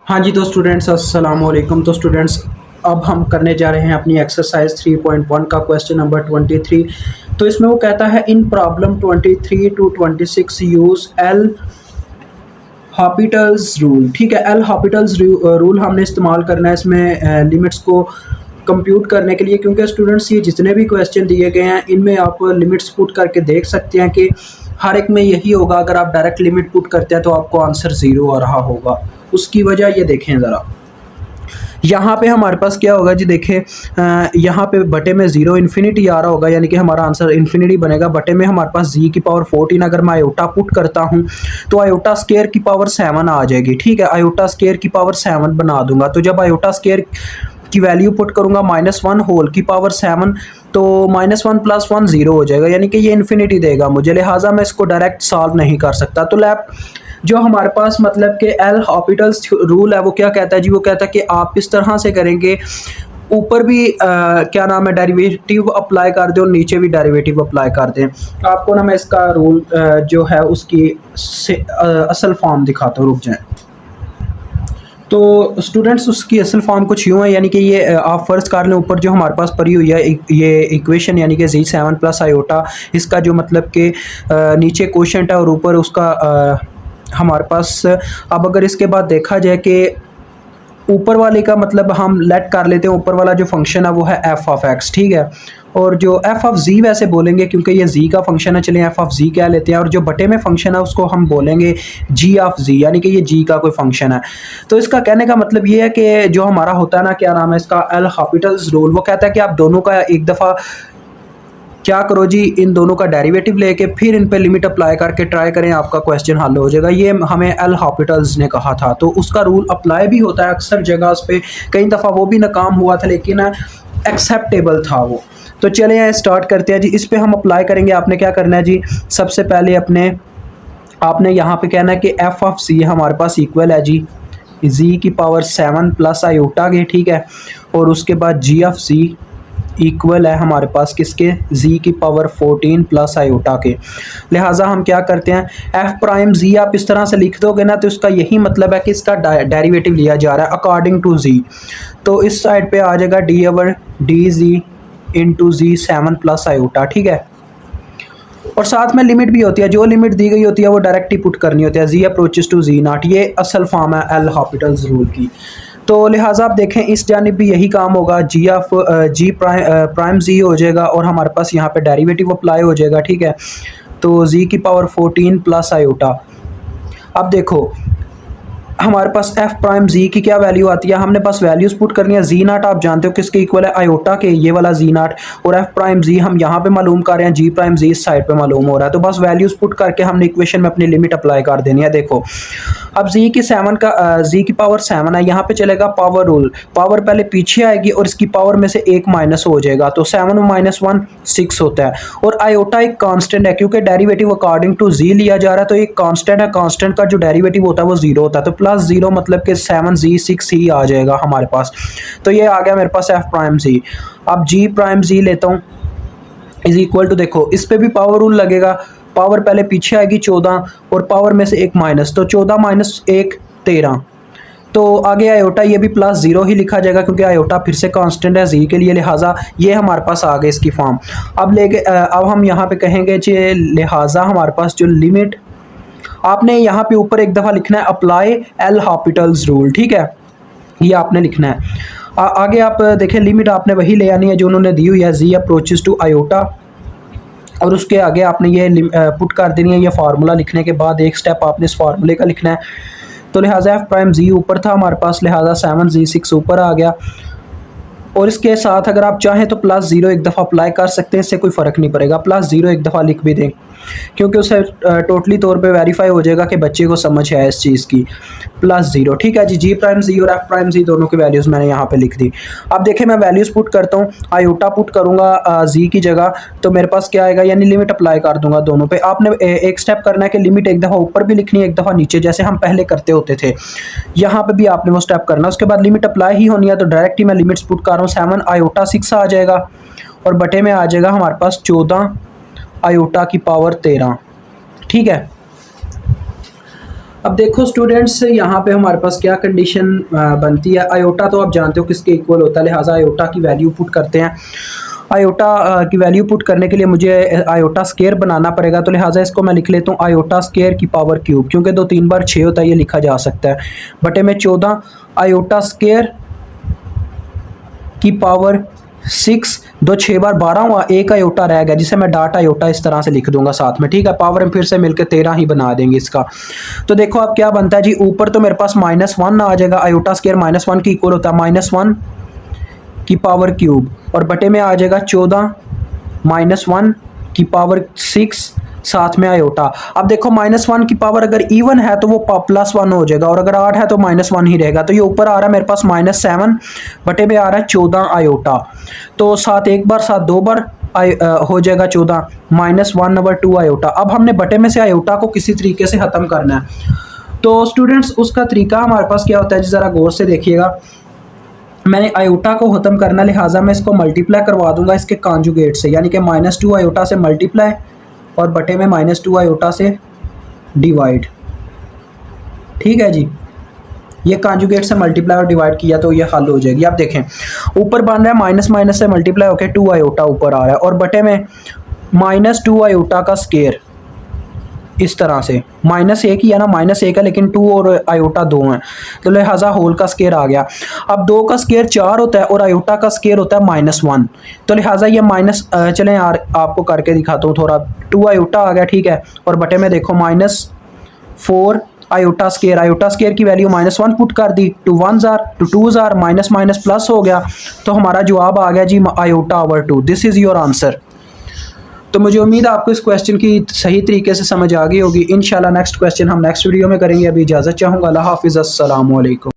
हाँ जी, तो स्टूडेंट्स अस्सलाम वालेकुम। तो स्टूडेंट्स अब हम करने जा रहे हैं अपनी एक्सरसाइज 3.1 का क्वेश्चन नंबर 23। तो इसमें वो कहता है in problem 23 to 26 use L'Hopital's rule. ठीक है, एल हॉपिटल्स रूल हमने इस्तेमाल करना है इसमें लिमिट्स को कंप्यूट करने के लिए, क्योंकि स्टूडेंट्स ये जितने भी क्वेश्चन दिए गए हैं इनमें आप लिमिट्स पुट करके देख सकते हैं कि हर एक में यही होगा। अगर आप डायरेक्ट लिमिट पुट करते हैं तो आपको आंसर ज़ीरो आ रहा होगा। उसकी वजह ये देखें ज़रा, यहाँ पे हमारे पास क्या होगा जी, देखें यहाँ पे बटे में ज़ीरो इन्फिनिटी आ रहा होगा, यानी कि हमारा आंसर इन्फिनिटी बनेगा। बटे में हमारे पास जी की पावर 14, अगर मैं आयोटा पुट करता हूँ तो आयोटा स्केयर की पावर 7 आ जाएगी। ठीक है, आयोटा स्केयर की पावर 7 बना दूंगा। तो जब आयोटा स्केयर की वैल्यू पुट करूंगा -1 होल की पावर 7, तो -1 + 1 0 हो जाएगा, यानी कि ये इन्फिनिटी देगा मुझे, लिहाजा मैं इसको डायरेक्ट सॉल्व नहीं कर सकता। तो लैप जो हमारे पास मतलब कि एल हॉपिटल्स रूल है वो क्या कहता है जी, वो कहता है कि आप इस तरह से करेंगे, ऊपर भी क्या नाम है डेरिवेटिव अप्लाई कर दें और नीचे भी डेरिवेटिव अप्लाई कर दें। आपको ना मैं इसका रूल जो है उसकी असल फॉर्म दिखाता हूँ, रुक जाएं। तो स्टूडेंट्स उसकी असल फॉर्म कुछ यूँ है, यानी कि ये आप फ़र्ज़ कर लें ऊपर जो हमारे पास पड़ी हुई है ये इक्वेशन, यानी कि Z7 + आयोटा, इसका जो मतलब कि नीचे कोशेंट है और ऊपर उसका हमारे पास। अब अगर इसके बाद देखा जाए कि ऊपर वाले का मतलब हम लेट कर लेते हैं, ऊपर वाला जो फंक्शन है वो है f(x), ठीक है, और जो f(z) वैसे बोलेंगे क्योंकि ये z का फंक्शन है, चलिए f(z) कह लेते हैं, और जो बटे में फंक्शन है उसको हम बोलेंगे g(z), यानी कि ये g का कोई फंक्शन है। तो इसका कहने का मतलब ये है कि जो हमारा होता है ना, क्या नाम है इसका, एल हॉपिटल्स रूल, वो कहता है कि आप दोनों का एक दफ़ा क्या करो जी, इन दोनों का डेरिवेटिव लेके फिर इन पे लिमिट अप्लाई करके ट्राई करें, आपका क्वेश्चन हल हो जाएगा। ये हमें एल हॉपिटल्स ने कहा था, तो उसका रूल अप्लाई भी होता है अक्सर जगह उस पर। कई दफ़ा वो भी नाकाम हुआ था लेकिन एक्सेप्टेबल था वो। तो चले स्टार्ट करते हैं जी, इस पर हम अप्लाई करेंगे। आपने क्या करना है जी, सबसे पहले आपने यहाँ पे कहना है कि f(c) हमारे पास इक्वल है जी z की पावर 7 + आयोटा के, ठीक है, और उसके बाद g(c) इक्वल है हमारे पास किसके, z की पावर 14 + आयोटा के। लिहाजा हम क्या करते हैं, f'(z) आप इस तरह से लिख दोगे ना, तो इसका यही मतलब है कि इसका डेरिवेटिव लिया जा रहा है अकॉर्डिंग टू z। तो इस साइड पे आ जाएगा dz इंटू z 7 + आयोटा, ठीक है, और साथ में लिमिट भी होती है, जो लिमिट दी गई होती है वो डायरेक्ट ही पुट करनी होती है, z अप्रोचेस टू z0। ये असल फॉर्म है एल हॉपिटल्स रूल की। तो लिहाजा आप देखें इस जानिब भी यही काम होगा, जी प्राइम z हो जाएगा और हमारे पास यहाँ पे डेरिवेटिव अप्लाई हो जाएगा, ठीक है। तो z की पावर 14 + आयोटा। अब देखो हमारे पास f'(z) की क्या वैल्यू आती है, हमने बस वैल्यूज पुट करनी है। z0 आप जानते हो किसके इक्वल है, आयोटा के, ये वाला z0, और f'(z) हम यहाँ पे मालूम कर रहे हैं, g'(z) इस साइड पे मालूम हो रहा है। तो बस वैल्यूज पुट करके हमने इक्वेशन में अपनी लिमिट अप्लाई कर देनी है। देखो अब z की पावर 7 है, यहाँ पे चलेगा पावर रूल, पावर पहले पीछे आएगी और इसकी पावर में से एक माइनस हो जाएगा, तो 7 में -1 6 होता है। और आयोटा एक कांस्टेंट है, क्योंकि डेरिवेटिव अकॉर्डिंग टू z लिया जा रहा है, तो एक कांस्टेंट है, कांस्टेंट का जो डेरिवेटिव होता है वो 0 होता है, तो +0 मतलब कि 7z 6 ही आ जाएगा हमारे पास। तो ये आ गया मेरे पास f'(z). अब g'(z) लेता हूँ इज इक्वल टू, देखो इस पे भी पावर रूल लगेगा, पावर पहले पीछे आएगी 14 और पावर में से एक माइनस, तो 14 - 1 13। तो आगे आयोटा ये भी +0 ही लिखा जाएगा, क्योंकि आयोटा फिर से कांस्टेंट है z के लिए, लिहाजा ये हमारे पास आ गए इसकी फॉर्म। अब हम यहाँ पे कहेंगे जी, लिहाजा हमारे पास जो लिमिट, आपने यहाँ पे ऊपर एक दफ़ा लिखना है अप्लाई एल हॉपिटल्स रूल, ठीक है, ये आपने लिखना है। आगे आप देखें लिमिट आपने वही ले आनी है जो उन्होंने दी हुई है, z अप्रोचेस टू आयोटा, और उसके आगे आपने ये पुट कर देनी है। ये फार्मूला लिखने के बाद एक स्टेप आपने इस फार्मूले का लिखना है। तो लिहाजा f'(z) ऊपर था हमारे पास, लिहाजा 7z 6 ऊपर आ गया, और इसके साथ अगर आप चाहें तो +0 एक दफ़ा अप्लाई कर सकते हैं, इससे कोई फ़र्क नहीं पड़ेगा, +0 एक दफ़ा लिख भी दें, क्योंकि उससे टोटली तौर पे वेरीफाई हो जाएगा कि बच्चे को समझ है इस चीज़ की। +0, ठीक है जी, g'(z) और f'(z) दोनों की वैल्यूज़ मैंने यहाँ पे लिख दी। अब देखें मैं वैल्यूज़ पुट करता हूँ, आयोटा पुट करूँगा z की जगह, तो मेरे पास क्या आएगा, यानी लिमिट अप्लाई कर दूंगा दोनों पे। आपने एक स्टेप करना है कि लिमिट एक दफ़ा ऊपर भी लिखनी है, एक दफ़ा नीचे, जैसे हम पहले करते होते थे, यहाँ पे भी आपने वो स्टेप करना है। उसके बाद लिमिट अप्लाई ही होनी है, तो डायरेक्ट ही मैं लिमिट्स पुट कर रहा हूँ। 7 आयोटा 6 आ जाएगा और बटे में आ जाएगा हमारे पास 14 आयोटा की पावर 13, ठीक है। अब देखो स्टूडेंट्स, यहाँ पे हमारे पास क्या कंडीशन बनती है। आयोटा तो आप जानते हो किसके इक्वल होता है, लिहाजा आयोटा की वैल्यू पुट करते हैं। आयोटा की वैल्यू पुट करने के लिए मुझे आयोटा स्केयर बनाना पड़ेगा, तो लिहाजा इसको मैं लिख लेता हूँ आयोटा स्केयर की पावर क्यूब, क्योंकि 2 3 बार 6 होता है, ये लिखा जा सकता है, बटे में 14 आयोटा स्केयर की पावर 6, 2 6 बार 12 हुआ, एक आयोटा रह गया जिसे मैं डाटा आयोटा इस तरह से लिख दूंगा साथ में, ठीक है। पावर हम फिर से मिलकर 13 ही बना देंगे इसका। तो देखो अब क्या बनता है जी, ऊपर तो मेरे पास -1 आ जाएगा, आयोटा स्केयर -1 की इक्वल होता है -1 की पावर क्यूब, और बटे में आ जाएगा 14 -1 की पावर 6 साथ में आयोटा। अब देखो -1 की पावर अगर इवन है तो वो +1 हो जाएगा, और अगर 8 है तो -1 ही रहेगा। तो ये ऊपर आ रहा है मेरे पास -7 बटे में आ रहा है 14 आयोटा, तो साथ एक बार साथ 2 बार हो जाएगा 14 -1/2 आयोटा। अब हमने बटे में से आयोटा को किसी तरीके से ख़त्म करना है। तो स्टूडेंट्स उसका तरीका हमारे पास क्या होता है जी, ज़रा गौर से देखिएगा। मैंने आयोटा को ख़त्म करना, लिहाजा मैं इसको मल्टीप्लाई करवा दूंगा इसके कॉन्जुगेट से, यानी कि -2 आयोटा से मल्टीप्लाई और बटे में -2 आयोटा से डिवाइड, ठीक है जी। ये कॉन्जुगेट से मल्टीप्लाई और डिवाइड किया तो ये हल हो जाएगी। आप देखें ऊपर बन रहा है माइनस माइनस से मल्टीप्लाई होकर 2 आयोटा ऊपर आ रहा है, और बटे में -2 आयोटा का स्केयर इस तरह से, -1 ही है ना, -1 है लेकिन 2 और आयोटा 2 हैं, तो लिहाजा होल का स्केयर आ गया। अब 2 का स्केयर 4 होता है और आयोटा का स्केयर होता है -1, तो लिहाजा ये माइनस चलें यार आपको करके दिखाता हूँ थोड़ा। 2 आयोटा आ गया, ठीक है, और बटे में देखो -4 आयोटा स्केयर की वैल्यू -1 पुट कर दी, 2 1 जार 2 2 जार माइनस माइनस प्लस हो गया, तो हमारा जवाब आ गया जी आयोटा/2। This is your answer. तो मुझे उम्मीद है आपको इस क्वेश्चन की सही तरीके से समझ आ गई होगी। इंशाल्लाह नेक्स्ट क्वेश्चन हम नेक्स्ट वीडियो में करेंगे। अभी इजाज़त चाहूँगा। अल्लाह हाफिज़, अस्सलाम वालेकुम।